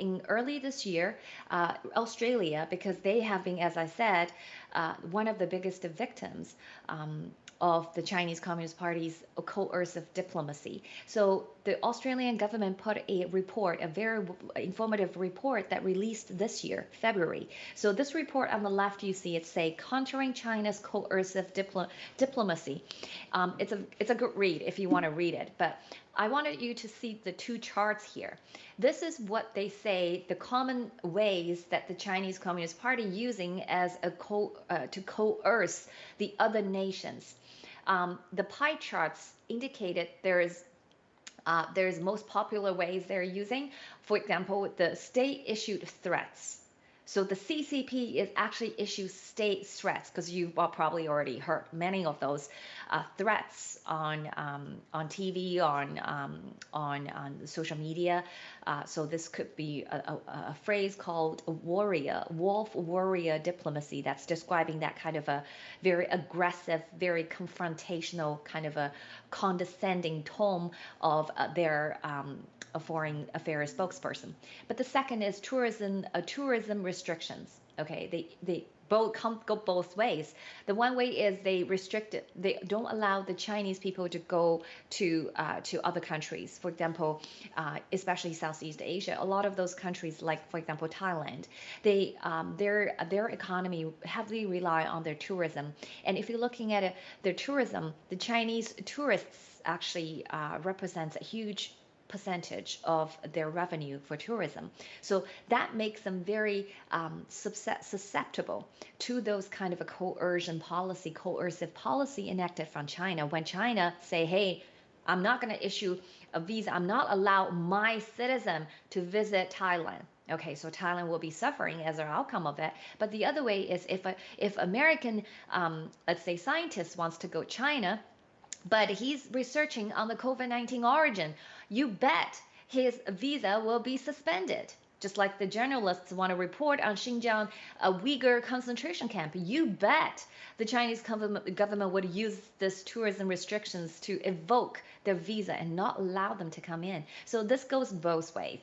in early this year, Australia, because they have been, as I said, one of the biggest victims of the Chinese Communist Party's coercive diplomacy. So the Australian government put a report, a very informative report that released this year, February. So this report on the left, you see it say, countering China's coercive diplomacy. It's a good read if you want to read it, but I wanted you to see the two charts here. This is what they say the common ways that the Chinese Communist Party using as to coerce the other nations. The pie charts indicated there's most popular ways they're using. For example, the state-issued threats. So the CCP is actually issues state threats, because you've probably already heard many of those threats on TV, on social media. So this could be a phrase called wolf warrior diplomacy, that's describing that kind of a very aggressive, very confrontational, kind of a condescending tone of their a foreign affairs spokesperson. But the second is tourism restrictions. Okay, they both go both ways. The one way is they don't allow the Chinese people to go to other countries. For example, especially Southeast Asia, a lot of those countries, like for example Thailand, their economy heavily rely on their tourism. And if you're looking at their tourism, the Chinese tourists actually represents a huge percentage of their revenue for tourism. So that makes them very susceptible to those kind of a coercive policy enacted from China. When China say, hey, I'm not going to issue a visa, I'm not allow my citizen to visit Thailand. Okay, so Thailand will be suffering as an outcome of it. But the other way is if American, let's say, scientist wants to go China, but he's researching on the COVID-19 origin, you bet his visa will be suspended. Just like the journalists want to report on Xinjiang, a Uyghur concentration camp, you bet the Chinese government would use this tourism restrictions to evoke their visa and not allow them to come in. So this goes both ways.